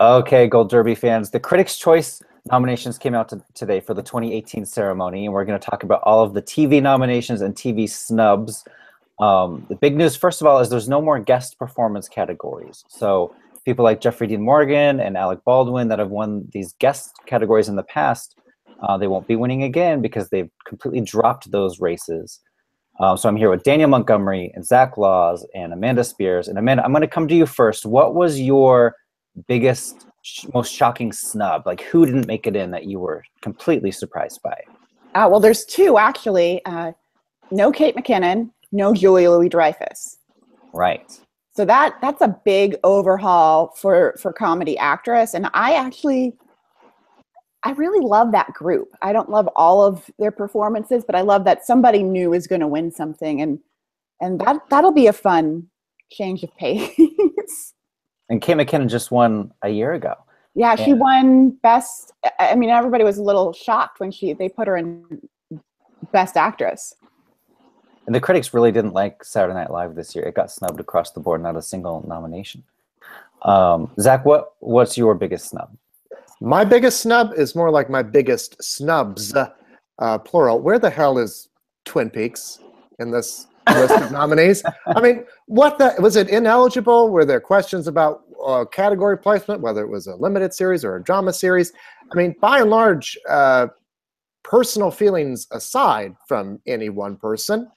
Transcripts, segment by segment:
Okay, Gold Derby fans, the Critics' Choice nominations came out today for the 2018 ceremony, and we're going to talk about all of the TV nominations and TV snubs. The big news, first of all, is there's no more guest performance categories. So people like Jeffrey Dean Morgan and Alec Baldwin that have won these guest categories in the past, they won't be winning again because they've completely dropped those races. So I'm here with Daniel Montgomery and Zach Laws and Amanda Spears. And Amanda, I'm going to come to you first. What was your biggest, most shocking snub? Like, who didn't make it in that you were completely surprised by? Well, there's two actually. No Kate McKinnon, no Julia Louis-Dreyfus. Right. So that's a big overhaul for comedy actress, and I really love that group. I don't love all of their performances, but I love that somebody new is going to win something, and that'll be a fun change of pace. And Kate McKinnon just won a year ago. Yeah, she won best. I mean, everybody was a little shocked when they put her in best actress. And the critics really didn't like Saturday Night Live this year. It got snubbed across the board, not a single nomination. Zach, what's your biggest snub? My biggest snub is more like my biggest snubs, plural. Where the hell is Twin Peaks in this list of nominees? I mean, was it ineligible? Were there questions about category placement, whether it was a limited series or a drama series? I mean, by and large, personal feelings aside from any one person,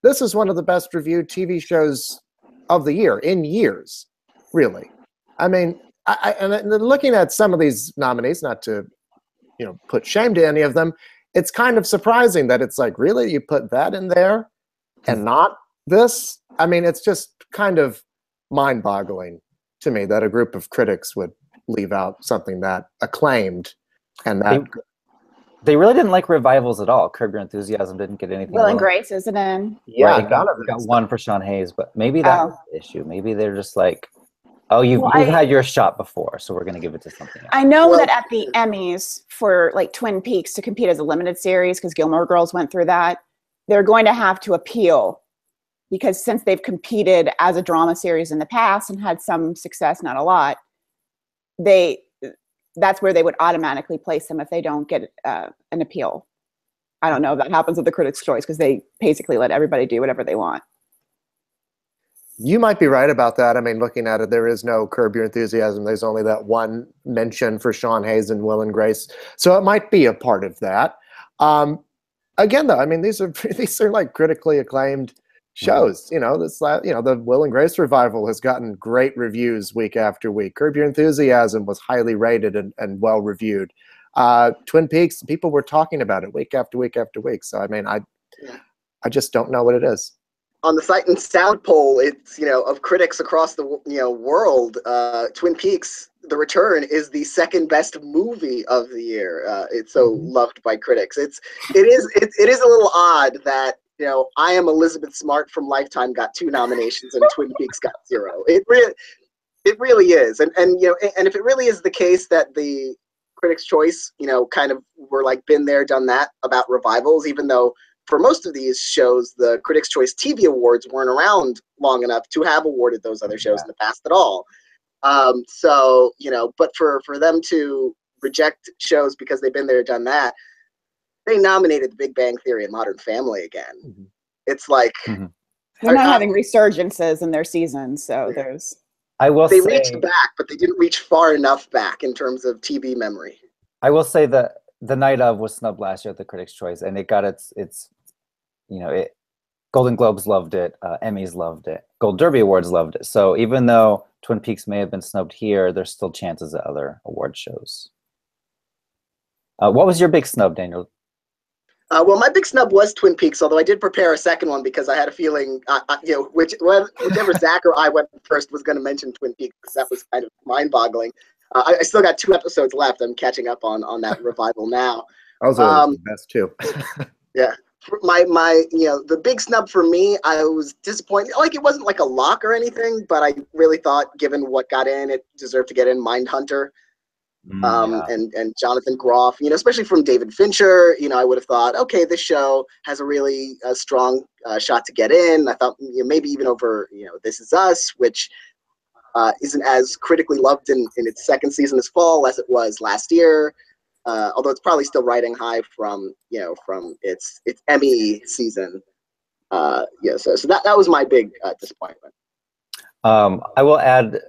this is one of the best reviewed TV shows of the year, in years, really. I mean, and looking at some of these nominees, not to put shame to any of them, it's kind of surprising that it's like, really, you put that in there and not this? I mean, it's just kind of mind-boggling to me that a group of critics would leave out something that acclaimed and that good. They really didn't like revivals at all. Curb Your Enthusiasm didn't get anything. Will and Grace isn't in. Yeah, right, got one for Sean Hayes, but maybe that was the issue. Maybe they're just like, oh, you've had your shot before, so we're going to give it to something else. I know that at the Emmys for like Twin Peaks to compete as a limited series, because Gilmore Girls went through that, they're going to have to appeal, because since they've competed as a drama series in the past and had some success, not a lot, that's where they would automatically place them if they don't get an appeal. I don't know if that happens with the Critics' Choice, because they basically let everybody do whatever they want. You might be right about that. I mean, looking at it, there is no Curb Your Enthusiasm. There's only that one mention for Sean Hayes and Will and Grace. So it might be a part of that. Again, though, I mean, these are like critically acclaimed shows. The Will and Grace revival has gotten great reviews week after week. Curb Your Enthusiasm was highly rated and well reviewed. Twin Peaks, people were talking about it week after week after week. So I mean, I just don't know what it is. On the Sight and Sound poll, it's of critics across the world, Twin Peaks: The Return is the second best movie of the year. It's so loved by critics. It is a little odd that I Am Elizabeth Smart from Lifetime got 2 nominations and Twin Peaks got 0. It really is, and if it really is the case that the Critics' Choice kind of were like been there, done that about revivals, even though for most of these shows, the Critics' Choice TV Awards weren't around long enough to have awarded those other shows in the past at all. So, but for them to reject shows because they've been there, done that, they nominated The Big Bang Theory and Modern Family again. It's like... They're not having resurgences in their seasons, so there's... They reached back, but they didn't reach far enough back in terms of TV memory. I will say that The Night Of was snubbed last year at the Critics' Choice, and it got its Golden Globes loved it, Emmys loved it, Gold Derby Awards loved it. So even though Twin Peaks may have been snubbed here, there's still chances at other award shows. What was your big snub, Daniel? Well, my big snub was Twin Peaks, although I did prepare a second one because I had a feeling, whichever Zach or I went first was going to mention Twin Peaks, because that was kind of mind-boggling. I still got 2 episodes left. I'm catching up on that revival now. I was the best too. Yeah. The big snub for me, I was disappointed. Like, it wasn't like a lock or anything, but I really thought, given what got in, it deserved to get in. Mindhunter, and Jonathan Groff, especially from David Fincher. I would have thought, okay, this show has a really strong shot to get in. I thought maybe even over This Is Us, which isn't as critically loved in its second season this fall as it was last year. Although it's probably still riding high from its Emmy season. So that was my big disappointment. I will add,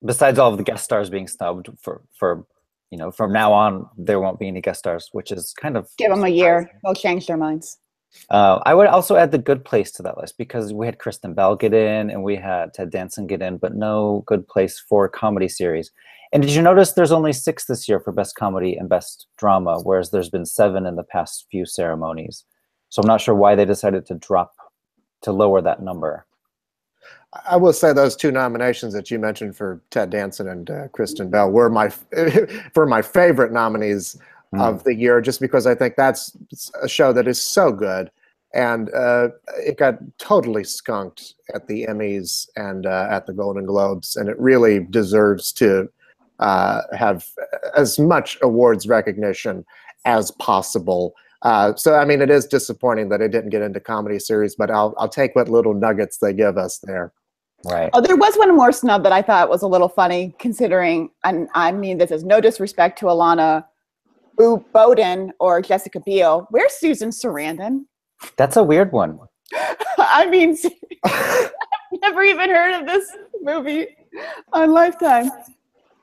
besides all of the guest stars being snubbed for from now on there won't be any guest stars, which is kind of Give them a year; they'll change their minds. I would also add The Good Place to that list because we had Kristen Bell get in and we had Ted Danson get in, but no Good Place for comedy series. And did you notice there's only 6 this year for Best Comedy and Best Drama, whereas there's been 7 in the past few ceremonies. So I'm not sure why they decided to lower that number. I will say those 2 nominations that you mentioned for Ted Danson and Kristen Bell were my favorite nominees of the year, just because I think that's a show that is so good, and it got totally skunked at the Emmys and at the Golden Globes, and it really deserves to have as much awards recognition as possible. So I mean, it is disappointing that it didn't get into comedy series, but I'll take what little nuggets they give us there. Right. Oh, there was one more snub that I thought was a little funny, considering, and I mean this is no disrespect to Alana Bowden or Jessica Biel. Where's Susan Sarandon? That's a weird one. I mean, I've never even heard of this movie on Lifetime.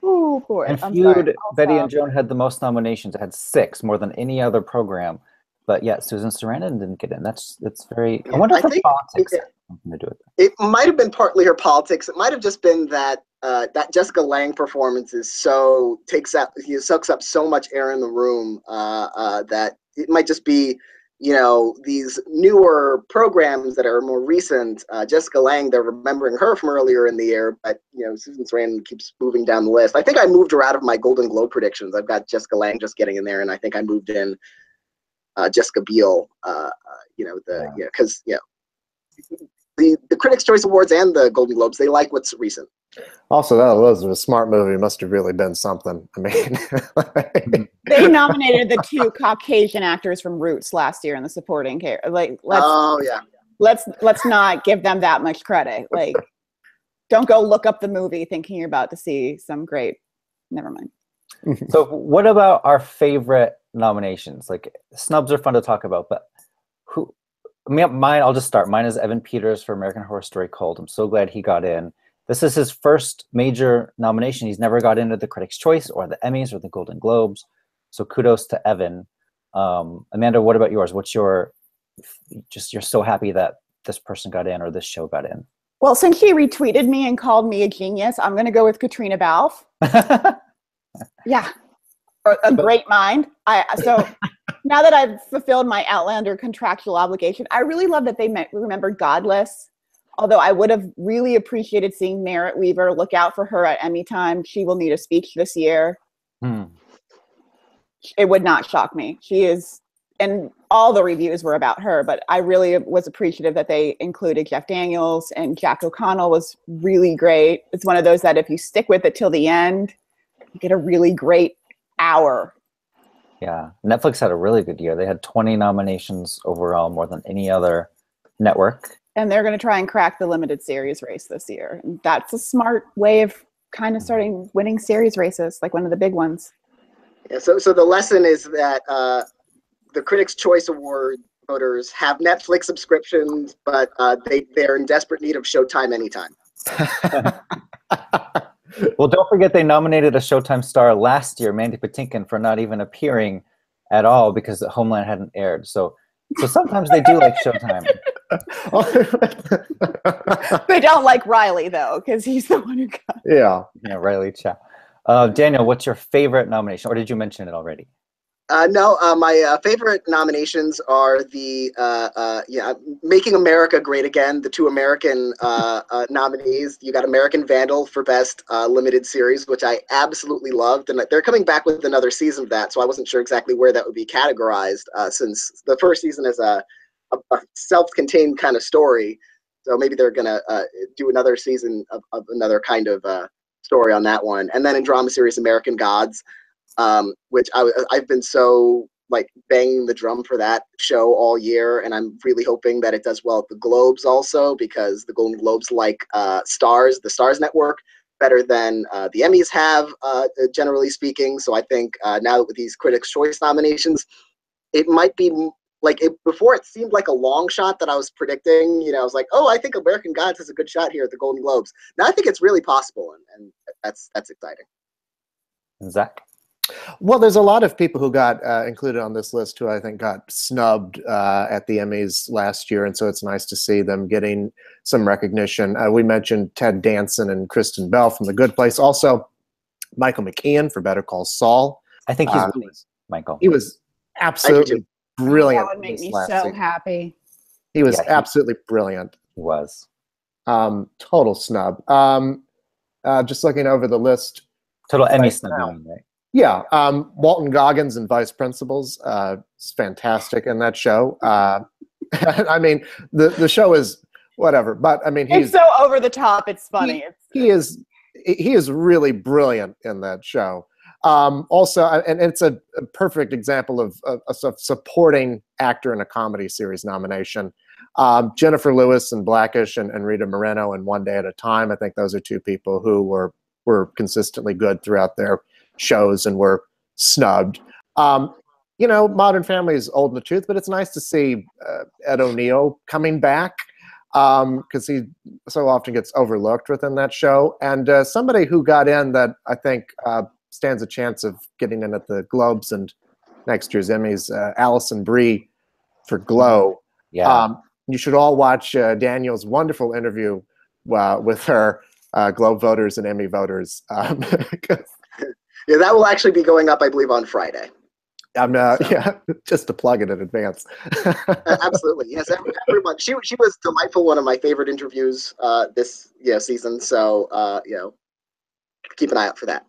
Oh boy. And I'm Feud, sorry. Betty and Joan had the most nominations. It had 6, more than any other program. But yeah, Susan Sarandon didn't get in. That's very. I wonder if her politics had something to do with it. It might have been partly her politics. It might have just been that that Jessica Lange performance is sucks up so much air in the room that it might just be, these newer programs that are more recent. Jessica Lange, they're remembering her from earlier in the year, but Susan Sarandon keeps moving down the list. I think I moved her out of my Golden Globe predictions. I've got Jessica Lange just getting in there, and I think I moved in Jessica Biel. Because the Critics' Choice Awards and the Golden Globes, they like what's recent. Also, that was a smart movie. Must have really been something. I mean, they nominated the 2 Caucasian actors from Roots last year in the supporting care. Let's not give them that much credit. Like, don't go look up the movie thinking you're about to see some great. Never mind. So, what about our favorite nominations? Like, snubs are fun to talk about, but mine, I'll just start. Mine is Evan Peters for American Horror Story Cold. I'm so glad he got in. This is his first major nomination. He's never got into the Critics' Choice or the Emmys or the Golden Globes. So kudos to Evan. Amanda, what about yours? What's you're so happy that this person got in or this show got in? Well, since she retweeted me and called me a genius, I'm going to go with Katrina Balfe. Yeah. A great mind. So now that I've fulfilled my Outlander contractual obligation, I really love that they remembered Godless. Although I would have really appreciated seeing Merritt Weaver. Look out for her at Emmy time. She will need a speech this year. It would not shock me. She is, and all the reviews were about her, but I really was appreciative that they included Jeff Daniels, and Jack O'Connell was really great. It's one of those that if you stick with it till the end, you get a really great hour. Yeah, Netflix had a really good year. They had 20 nominations overall, more than any other network. And they're going to try and crack the limited series race this year. And that's a smart way of kind of starting winning series races, like one of the big ones. Yeah, so the lesson is that the Critics' Choice Award voters have Netflix subscriptions, but they're in desperate need of Showtime anytime. Well, don't forget they nominated a Showtime star last year, Mandy Patinkin, for not even appearing at all because Homeland hadn't aired. So sometimes they do like Showtime. They don't like Riley, though, because he's the one who got it. Yeah, Riley Chow. Daniel, what's your favorite nomination? Or did you mention it already? No, my favorite nominations are the Making America Great Again, the 2 American nominees. You got American Vandal for Best Limited Series, which I absolutely loved. And they're coming back with another season of that, so I wasn't sure exactly where that would be categorized since the first season is a self-contained kind of story. So maybe they're going to do another season of another kind of story on that one. And then in drama series, American Gods, which I've been so banging the drum for that show all year, and I'm really hoping that it does well at the Globes also, because the Golden Globes like the Stars Network better than the Emmys have, generally speaking. So I think now with these Critics' Choice nominations, it might be before it seemed like a long shot that I was predicting. I was like, oh, I think American Gods has a good shot here at the Golden Globes. Now I think it's really possible, and that's exciting. Zach? Well, there's a lot of people who got included on this list who I think got snubbed at the Emmys last year, and so it's nice to see them getting some recognition. We mentioned Ted Danson and Kristen Bell from The Good Place. Also, Michael McKean for Better Call Saul. I think he's winning, Michael. He was absolutely brilliant. That would make me so happy. He was absolutely brilliant. He was. Total snub. Just looking over the list. Total Emmy snub, right? Yeah. Walton Goggins and Vice Principals is fantastic in that show. I mean, the show is whatever, but I mean, it's so over the top. It's funny. He is really brilliant in that show. Also, and it's a perfect example of a supporting actor in a comedy series nomination. Jennifer Lewis in Blackish and Rita Moreno in One Day at a Time. I think those are two people who were consistently good throughout their shows and were snubbed. Modern Family is old in the tooth, but it's nice to see Ed O'Neill coming back because he so often gets overlooked within that show. And somebody who got in that I think stands a chance of getting in at the Globes and next year's Emmys, Alison Brie for Glow. Yeah. You should all watch Daniel's wonderful interview with her, Globe voters and Emmy voters. Yeah, that will actually be going up, I believe, on Friday. Yeah, just to plug it in advance. Absolutely, yes. Everyone, she was delightful. One of my favorite interviews this season. So keep an eye out for that.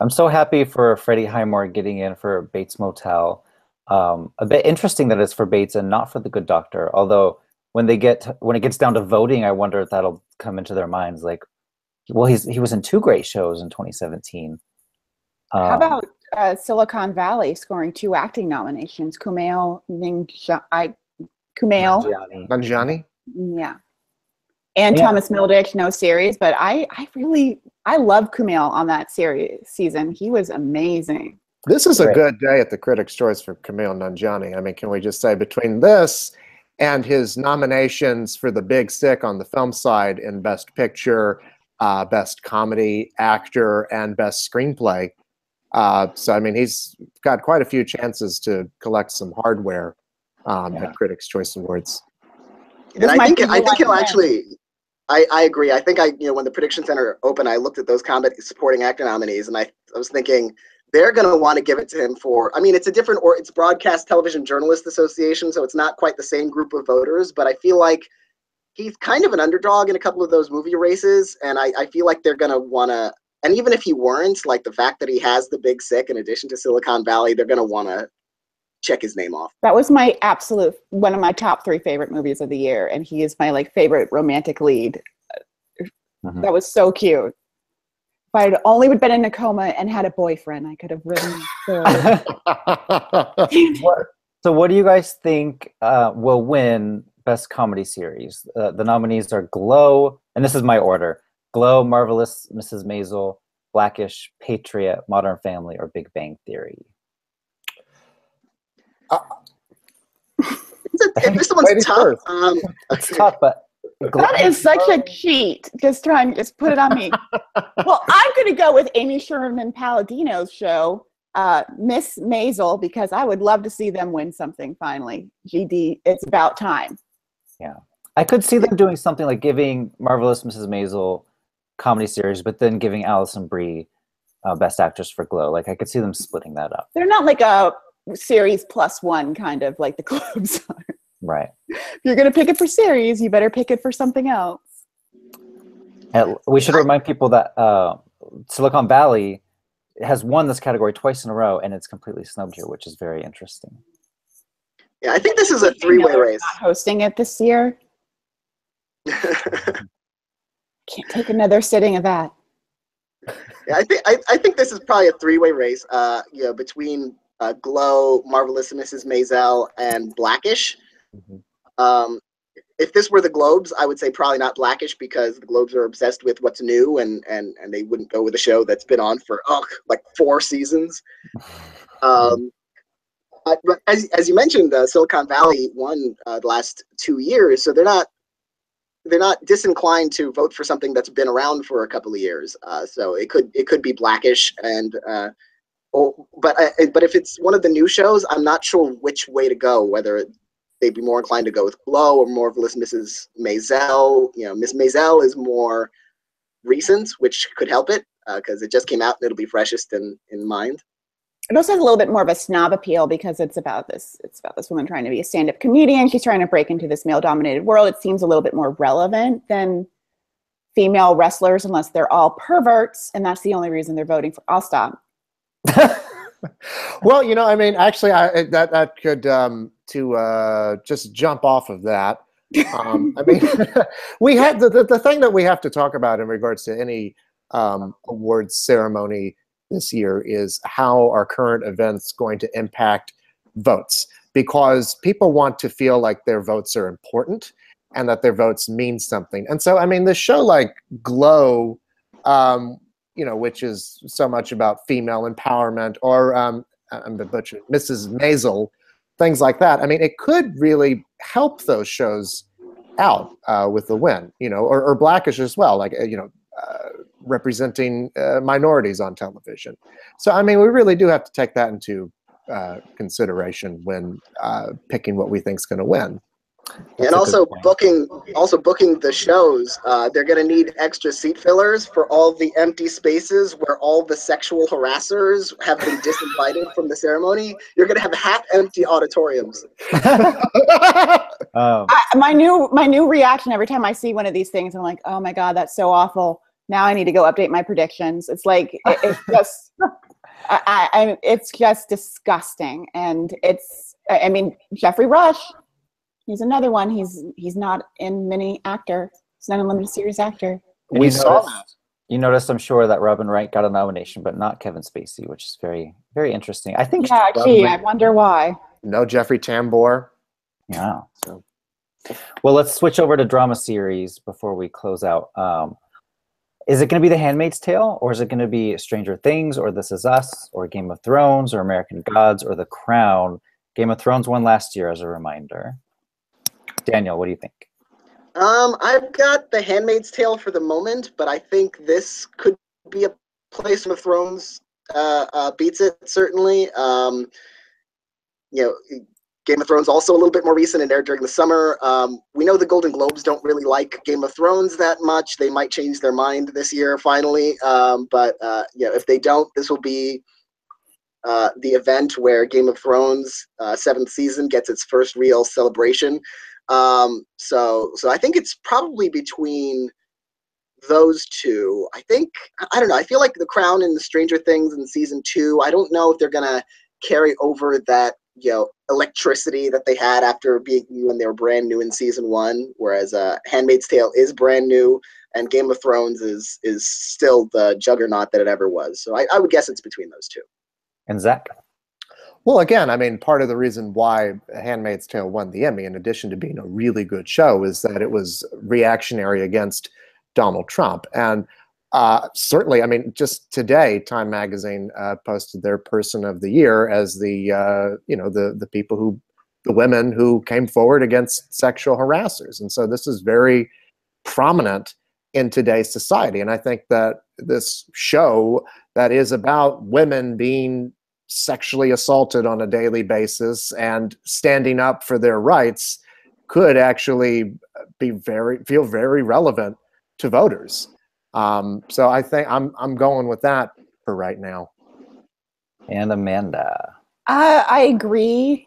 I'm so happy for Freddie Highmore getting in for Bates Motel. A bit interesting that it's for Bates and not for The Good Doctor. Although when it gets down to voting, I wonder if that'll come into their minds. Like, well, he was in two great shows in 2017. How about Silicon Valley scoring 2 acting nominations? Kumail Nanjiani? Yeah. And Thomas Mildick, no series, but I love Kumail on that season. He was amazing. This is a good day at the Critics' Choice for Kumail Nanjiani. I mean, can we just say between this and his nominations for The Big Sick on the film side in Best Picture, Best Comedy Actor, and Best Screenplay. So, I mean, he's got quite a few chances to collect some hardware at Critics' Choice Awards. And I think he'll actually. I agree. I think when the Prediction Center opened, I looked at those comedy supporting actor nominees, and I was thinking they're going to want to give it to him for. I mean, it's it's Broadcast Television Journalists Association, so it's not quite the same group of voters, but I feel like he's kind of an underdog in a couple of those movie races, and I feel like they're going to want to. And even if he weren't, like the fact that he has The Big Sick in addition to Silicon Valley, they're going to want to check his name off. That was my one of my top 3 favorite movies of the year, and he is my favorite romantic lead. That was so cute. If I had only been in a coma and had a boyfriend, I could have written So what do you guys think will win Best Comedy Series? The nominees are Glow, and this is my order: Glow, Marvelous Mrs. Maisel, Blackish, Patriot, Modern Family, or Big Bang Theory. This one's tough. It's tough, but that is such a cheat. Just put it on me. Well, I'm going to go with Amy Sherman Palladino's show, Miss Maisel, because I would love to see them win something finally. GD, it's about time. Yeah, I could see them doing something like giving Marvelous Mrs. Maisel comedy series, but then giving Alison Brie Best Actress for Glow. Like I could see them splitting that up. They're not like a series +1 kind of like the Globes are. Right. If you're going to pick it for series, you better pick it for something else. And we should remind people that Silicon Valley has won this category twice in a row, and it's completely snubbed here, which is very interesting. Yeah, I think this is a 3-way race. Not hosting it this year. Can't take another sitting of that. Yeah, I think this is probably a 3-way race. Between Glow, Marvelous Mrs. Maisel, and Blackish. if this were the Globes, I would say probably not Blackish, because the Globes are obsessed with what's new, and they wouldn't go with a show that's been on for like 4 seasons. But as you mentioned, Silicon Valley won the last 2 years, so they're not disinclined to vote for something that's been around for a couple of years. So it could be Blackish, and but if it's one of the new shows, I'm not sure which way to go. Whether they'd be more inclined to go with Glow or more of Mrs. Maisel. Miss Maisel is more recent, which could help it because it just came out and it'll be freshest in mind. It also has a little bit more of a snob appeal because it's about this woman trying to be a stand-up comedian. She's trying to break into this male-dominated world. It seems a little bit more relevant than female wrestlers, unless they're all perverts, and that's the only reason they're voting for. I'll stop. Well, I mean, actually, that could just jump off of that. I mean, we had the thing that we have to talk about in regards to any awards ceremony this year is how are current events going to impact votes, because people want to feel like their votes are important and that their votes mean something. And so, I mean, the show like Glow, which is so much about female empowerment, or I'm the butcher, Mrs. Maisel, things like that. I mean, it could really help those shows out with the win, or Blackish as well, like, representing minorities on television. So, I mean, we really do have to take that into consideration when picking what we think is going to win. And also booking the shows. They're going to need extra seat fillers for all the empty spaces where all the sexual harassers have been disinvited from the ceremony. You're going to have half-empty auditoriums. My new reaction every time I see one of these things, I'm like, oh my God, that's so awful. Now I need to go update my predictions. It's like it's just, it's just disgusting, and I mean, Jeffrey Rush. He's another one. He's not in mini actor. He's not a limited series actor. We saw that. You noticed, I'm sure, that Robin Wright got a nomination, but not Kevin Spacey, which is very, very interesting. I think. Yeah, gee, I wonder why. No Jeffrey Tambor. Yeah. So, well, let's switch over to drama series before we close out. Is it going to be The Handmaid's Tale, or is it going to be Stranger Things, or This Is Us, or Game of Thrones, or American Gods, or The Crown? Game of Thrones won last year, as a reminder. Daniel, what do you think? I've got The Handmaid's Tale for the moment, but I think this could be a place Game of Thrones beats it, certainly. Game of Thrones also a little bit more recent and aired during the summer. We know the Golden Globes don't really like Game of Thrones that much. They might change their mind this year, finally. But if they don't, this will be the event where Game of Thrones 7th season gets its first real celebration. So I think it's probably between those two. I don't know. I feel like The Crown and the Stranger Things in season 2, I don't know if they're gonna carry over that electricity that they had after being when they were brand new in season 1, whereas Handmaid's Tale is brand new and Game of Thrones is still the juggernaut that it ever was. So I would guess it's between those two. And Zach? Well, again, I mean, part of the reason why Handmaid's Tale won the Emmy, in addition to being a really good show, is that it was reactionary against Donald Trump. And certainly, I mean, just today, Time Magazine posted their Person of the Year as the women who came forward against sexual harassers. And so this is very prominent in today's society. And I think that this show that is about women being sexually assaulted on a daily basis and standing up for their rights could actually feel very relevant to voters. So I think I'm going with that for right now. And Amanda? I agree.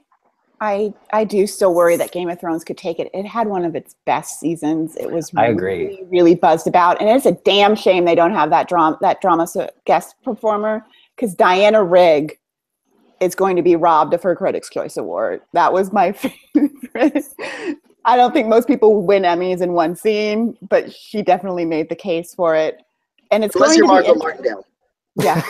I do still worry that Game of Thrones could take it. It had one of its best seasons. It was really, really buzzed about, and it's a damn shame they don't have that drama guest performer, because Diana Rigg is going to be robbed of her Critics' Choice Award. That was my favorite. I don't think most people win Emmys in one scene, but she definitely made the case for it. And it's unless you're Margot Martindale. Yeah,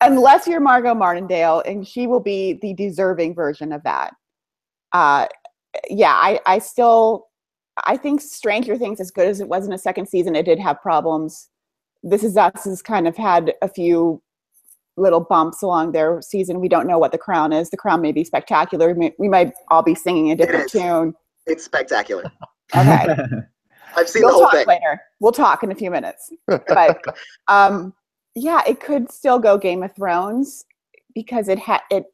unless you're Margot Martindale, and she will be the deserving version of that. I I think Stranger Things, as good as it was in a second season, it did have problems. This Is Us has kind of had a few little bumps along their season. We don't know what The Crown is. The Crown may be spectacular. We might all be singing a different tune. It's spectacular. Okay. I've seen the whole thing. Later. We'll talk in a few minutes. But yeah, it could still go Game of Thrones because it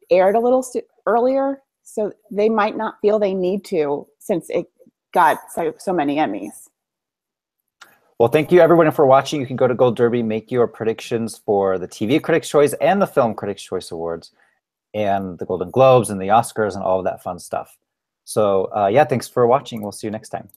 aired a little earlier, so they might not feel they need to since it got so many Emmys. Well, thank you everyone for watching. You can go to Gold Derby, make your predictions for the TV Critics' Choice and the Film Critics' Choice Awards and the Golden Globes and the Oscars and all of that fun stuff. So yeah, thanks for watching. We'll see you next time.